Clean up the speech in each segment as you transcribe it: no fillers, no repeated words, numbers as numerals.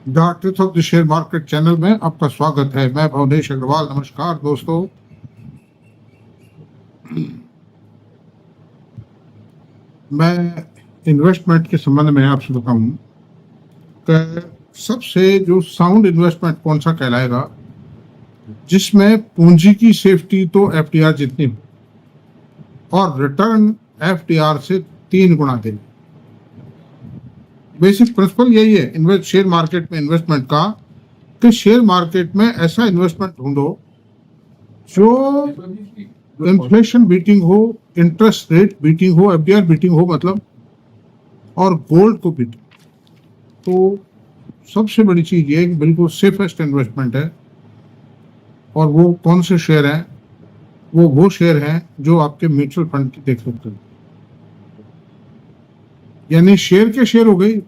The truth of the share market channel में आपका स्वागत है। मैं भवनेश अग्रवाल। नमस्कार दोस्तों। मैं इन्वेस्टमेंट के संबंध में आपसे बताऊं कि सबसे जो साउंड इन्वेस्टमेंट कौन सा कहलाएगा, जिसमें पूंजी की सेफ्टी तो एफडीआर जितनी हो और रिटर्न एफडीआर से 3 गुना देगी। बेसिक प्रिंसिपल यही है शेयर मार्केट में इन्वेस्टमेंट का, कि शेयर मार्केट में ऐसा इन्वेस्टमेंट ढूंढो जो इन्फ्लेशन बीटिंग हो, इंटरेस्ट रेट बीटिंग हो, एफडीआर बीटिंग हो मतलब, और गोल्ड को बीटिंग। तो सबसे बड़ी चीज ये बिल्कुल सेफेस्ट इन्वेस्टमेंट है। और वो कौन से शेयर हैं? वो शेयर हैं जो आपके म्यूचुअल फंड की देख सकते हैं। यानी शेयर के शेयर हो गई,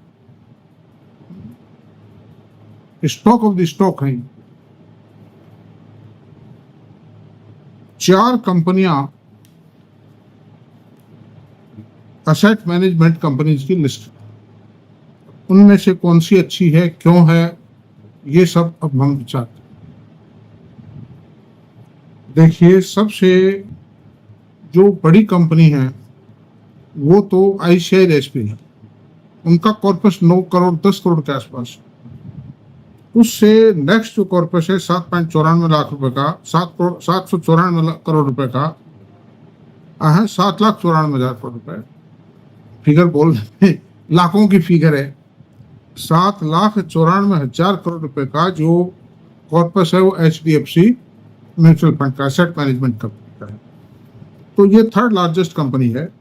स्टॉक ऑफ द स्टॉक है। 4 कंपनियां असेट मैनेजमेंट कंपनीज की लिस्ट, उनमें से कौन सी अच्छी है, क्यों है, ये सब अब हम विचार करें। देखिए, सबसे जो बड़ी कंपनी है वो तो आईसीआईसीआई है। उनका कॉर्पस 9 करोड़ 10 करोड़ के आसपास। उससे नेक्स्ट जो कॉर्पस है 7.94 लाख रुपए का, 794 करोड़ रुपए का है, 7,94,000 करोड़ रुपए। फिगर बोल रहे, लाखों की फिगर है। 7,94,000 करोड़ रुपए का जो कॉर्पस है वो एचडीएफसी म्यूचुअल फंड का, एसेट मैनेजमेंट कंपनी का है। तो ये 3rd लार्जेस्ट कंपनी है।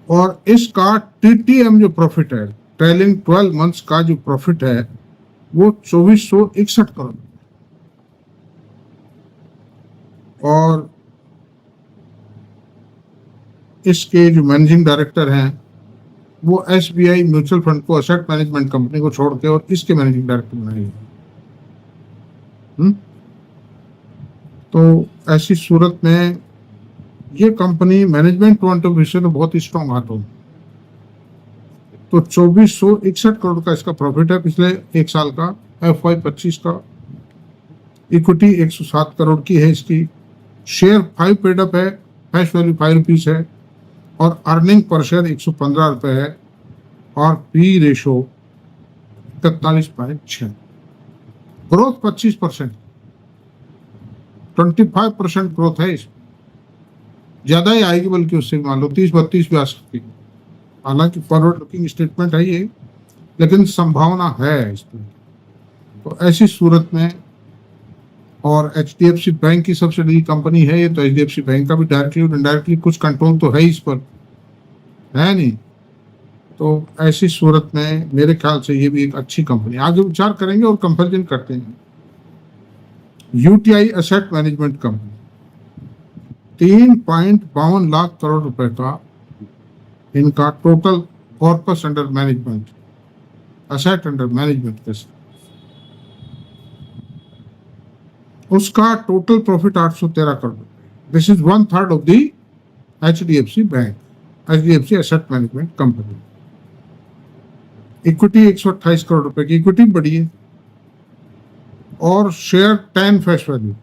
और इसका टीटीएम जो प्रॉफिट है, ट्रेलिंग 12 मंथ्स का जो प्रॉफिट है, वो 2461 करोड़। और इसके जो मैनेजिंग डायरेक्टर हैं वो एसबीआई म्यूचुअल फंड को, एसेट मैनेजमेंट कंपनी को छोड़ के और इसके मैनेजिंग डायरेक्टर बनाए गए। तो ऐसी सूरत में ये company management point of view से तो बहुत ही स्ट्रॉन्ग हाथ होगी। तो 2461 करोड़ का इसका प्रॉफिट है पिछले एक साल का, FY 25 का। इक्विटी 107 करोड़ की है इसकी। शेयर 5 पेड अप है, कैश वैल्यू 5 रुपीज है, और अर्निंग पर शेयर 115 रुपए है, और पी रेशो 41.6। ग्रोथ 25%, 25% ग्रोथ है इसमें। ज्यादा ही आएगी, बल्कि उससे मान लो 30-32 भी आ सकती है। हालांकि फॉरवर्ड लुकिंग स्टेटमेंट है ये, लेकिन संभावना है इसमें। तो ऐसी सूरत में, और एचडीएफसी बैंक की सबसे बड़ी कंपनी है ये, तो एचडीएफसी बैंक का भी डायरेक्टली और इनडायरेक्टली कुछ कंट्रोल तो है इस पर, है नहीं? तो ऐसी सूरत में मेरे ख्याल से ये भी एक अच्छी कंपनी। आगे विचार करेंगे और कंपेरिजन करते हैं। UTI asset management company 3.52 lakh crore रुपए का इनका total corpus under management, asset under management के साथ। उसका total profit 813 crore. This is 1/3 of the HDFC bank, HDFC asset management company. Equity 128 crore रुपए की इक्विटी बड़ी है, और share 10 face value.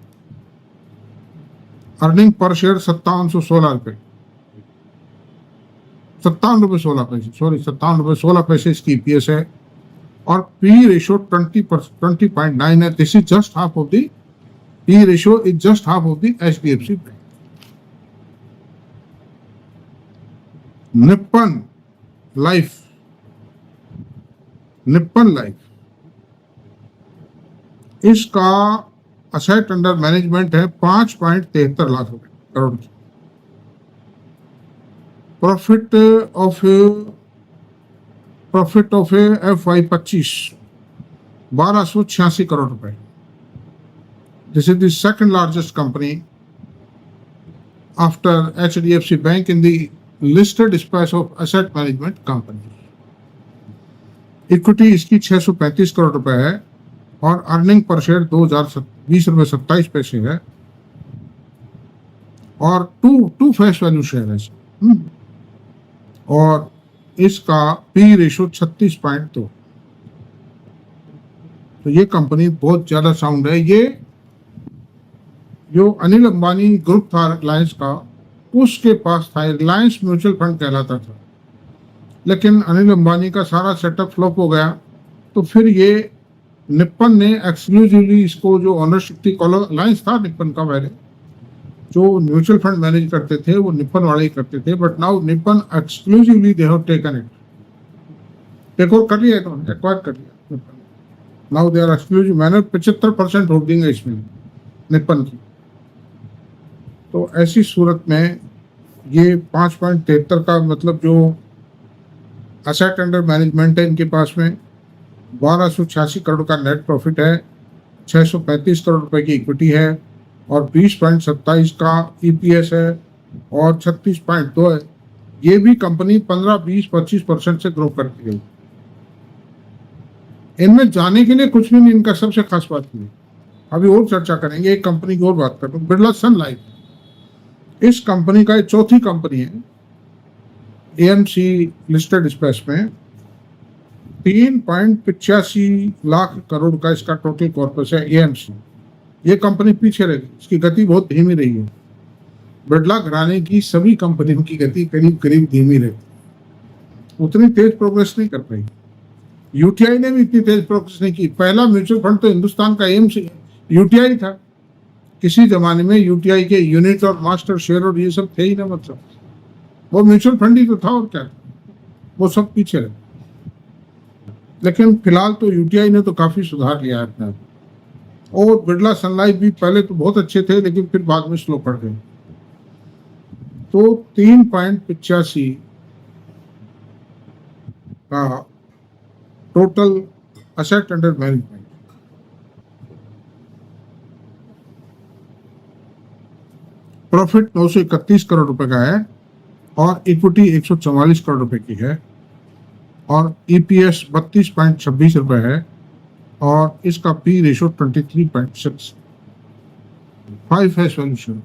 Earning per share 5716 रुपए, 57 रुपए 16 पैसे, सॉरी 57 रुपए 16 पैसे इसकी ईपीएस है। और पी रेशियो 20.9 है। This is just half of the P ratio is just half of the HDFC bank. Nippon life, इसका असेट अंडर मैनेजमेंट है 5.73 लाख रुपए करोड़ की। प्रॉफिट ऑफ FY 25 1286 करोड़ रुपए। This is the second largest company after HDFC bank in the listed space of asset management company. Equity इसकी 635 करोड़ रुपए है, और earning per share 2020 रुपए 27 पैसे है, और टू फेस वैल्यू शेयर है। और इसका पी रेशो 36.2। तो ये कंपनी बहुत ज्यादा साउंड है। ये जो अनिल अंबानी ग्रुप था रिलायंस का, उसके पास था, रिलायंस म्यूचुअल फंड कहलाता था, लेकिन अनिल अंबानी का सारा सेटअप फ्लॉप हो गया। तो फिर ये निप्पन ने एक्सक्लूसिवली इसको, जो ऑनरशिप थी, अलायंस था निप्पन का पहले, जो म्यूचुअल फंड मैनेज करते थे वो निप्पन वाले ही करते थे, but now Nippon exclusively they have taken it, take over कर लिया, एक्वायर कर लिया Nippon. Now they are exclusive, मैंने 75% होल्डिंग है इसमें निप्पन की। तो ऐसी सूरत में ये 5.73 का मतलब जो एसेट अंडर मैनेजमेंट है इनके पास में, 1286 करोड़ का नेट प्रॉफिट है, 635 करोड़ रुपए की इक्विटी है, और 20.27 का ईपीएस है, और 36.2 है। ये भी कंपनी 15, 20, 25% से ग्रो करती गई। इनमें जाने के लिए कुछ भी नहीं, इनका सबसे खास बात नहीं। अभी और चर्चा करेंगे। एक कंपनी की और बात कर रहा हूँ, बिरला सन लाइफ। इस कंपनी का चौथी कंपनी है एएमसी लिस्टेड स्पेस में। 3.85 लाख करोड़ का इसका टोटल कॉर्पस है एएमसी। ये कंपनी पीछे रही, इसकी गति बहुत धीमी रही है। बिरला घराने की सभी कंपनियों की गति करीब करीब धीमी रही, उतनी तेज प्रोग्रेस नहीं कर पाई। यूटीआई ने भी इतनी तेज प्रोग्रेस नहीं की। पहला म्यूचुअल फंड तो हिंदुस्तान का एएमसी यूटीआई था। किसी जमाने में यूटीआई के यूनिट और मास्टर शेयर और ये सब थे ही ना, मतलब वो म्यूचुअल फंड ही तो था, और क्या, वो सब पीछे रहे। लेकिन फिलहाल तो यूटीआई ने तो काफी सुधार लिया है अपने आप। और बिरला सन लाइफ भी पहले तो बहुत अच्छे थे, लेकिन फिर बाद में स्लो पड़ गए। तो 3.85 का total asset under management, profit 931 crore रुपए का है, और इक्विटी 144 करोड़ रुपए की है, और ईपीएस 32.26 रुपए है, और इसका पी रेशो 23.65 है सॉल्यूशन।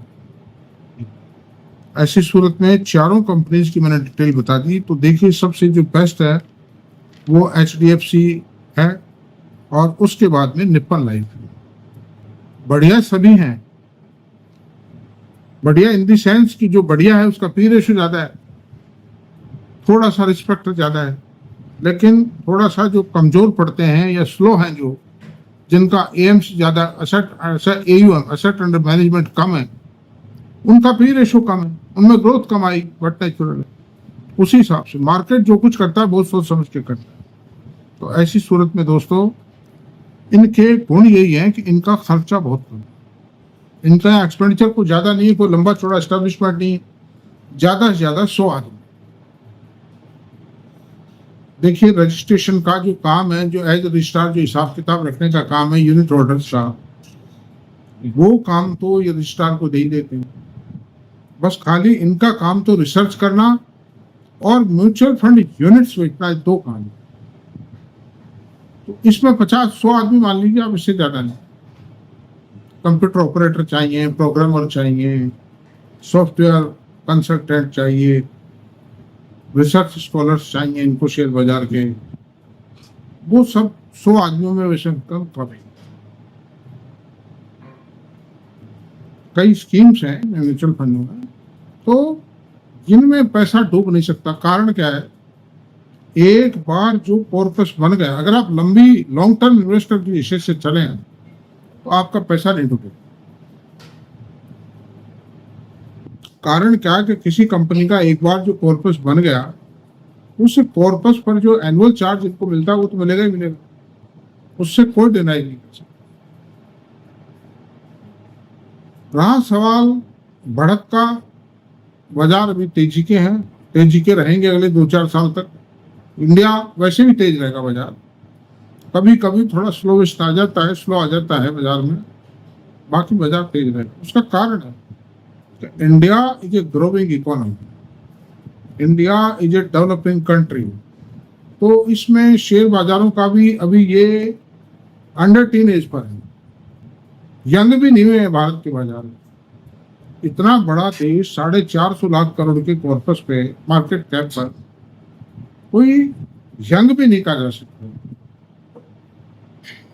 ऐसी सूरत में चारों कंपनीज की मैंने डिटेल बता दी। तो देखिए, सबसे जो बेस्ट है वो एचडीएफसी है, और उसके बाद में निप्पन लाइफ। बढ़िया सभी हैं, बढ़िया इन दी सेंस की जो बढ़िया है उसका पी रेशो ज्यादा है, थोड़ा सा रिस्पेक्ट ज्यादा है, लेकिन थोड़ा सा जो कमजोर पड़ते हैं या स्लो हैं, जो जिनका एएमसी ज्यादा, एयूएम एसेट अंडर मैनेजमेंट कम है, उनका पी रेशो कम है, उनमें growth come I, but natural है। उसी हिसाब से मार्केट जो कुछ करता है बहुत सोच समझ के करता है। तो ऐसी सूरत में दोस्तों, इनके गुण यही है कि इनका खर्चा बहुत कम है, इनका एक्सपेंडिचर को ज्यादा नहीं, कोई लंबा चौड़ा एस्टेब्लिशमेंट नहीं, ज्यादा से ज्यादा 100 आदमी। देखिए, रजिस्ट्रेशन का जो काम है, जो एज रजिस्ट्रार जो हिसाब किताब रखने का काम है यूनिट होल्डर्स का, वो काम तो ये रजिस्ट्रार को दे ही देते हैं। बस खाली इनका काम तो रिसर्च करना और म्यूचुअल फंड यूनिट्स बेचना, 2 काम। तो इसमें 50-100 आदमी मान लीजिए आप, इससे ज्यादा नहीं। कंप्यूटर ऑपरेटर चाहिए, प्रोग्रामर चाहिए, सॉफ्टवेयर कंसल्टेंट चाहिए, रिसर्च स्कॉलर्स चाहिए इनको शेयर बाजार के, वो सब 100 आदमियों में वैसे कम है। कई स्कीम्स हैं म्यूचुअल फंडों में, तो जिनमें पैसा डूब नहीं सकता। कारण क्या है, एक बार जो कॉर्पस बन गया, अगर आप लॉन्ग टर्म इन्वेस्टर की हिस्से से चले तो आपका पैसा नहीं डूबेगा। कारण क्या है कि किसी कंपनी का एक बार जो कॉर्पस बन गया, उस कॉर्पस पर जो एनुअल चार्ज इनको मिलता है वो तो मिलेगा ही मिलेगा, उससे कोई डिनाई नहीं कर सकता। रहा सवाल बढ़त का, बाजार अभी तेजी के हैं, तेजी के रहेंगे अगले 2-4 साल तक। इंडिया वैसे भी तेज रहेगा बाजार, कभी कभी थोड़ा स्लो आ जाता है बाजार में, बाकी बाजार तेज रहेगा। उसका कारण है कि India is a growing economy, India is a developing country. तो इसमें शेयर बाजारों का भी अभी ये अंडर टीनेज पर है, यंग भी नहीं हुए हैं भारत के बाजार में। इतना बड़ा देश 450 लाख करोड़ के कॉर्पस पे, मार्केट कैप पर, कोई यंग भी नहीं कहा जा सकता।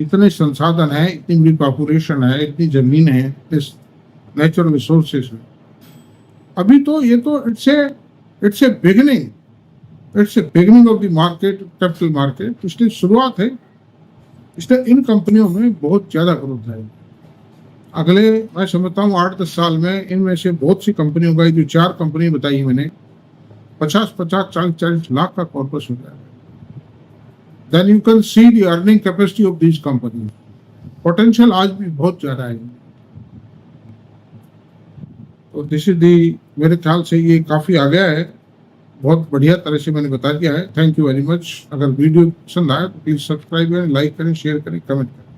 इतने संसाधन है, इतनी बड़ी पॉपुलेशन है, इतनी जमीन है, इस नेचुरल रिसोर्सेज है। अभी तो ये तो it's a beginning of the market, capital market. इसलिए शुरुआत है, इसलिए इन कंपनियों में बहुत ज्यादा ग्रोथ है। अगले मैं समझता हूँ 8-10 साल में इनमें से बहुत सी कंपनियों का, जो 4 कंपनी बताई मैंने, 50-50, 40-40 लाख का कॉर्पस हो जाएगा। Then you can see the earning capacity of these companies. Potential आज भी बहुत ज्यादा है। तो दिस इज दी, मेरे ख्याल से ये काफी आ गया है, बहुत बढ़िया तरह से मैंने बता दिया है। Thank you very much. अगर वीडियो पसंद आए तो प्लीज सब्सक्राइब करें, लाइक करें, शेयर करें, कमेंट करें।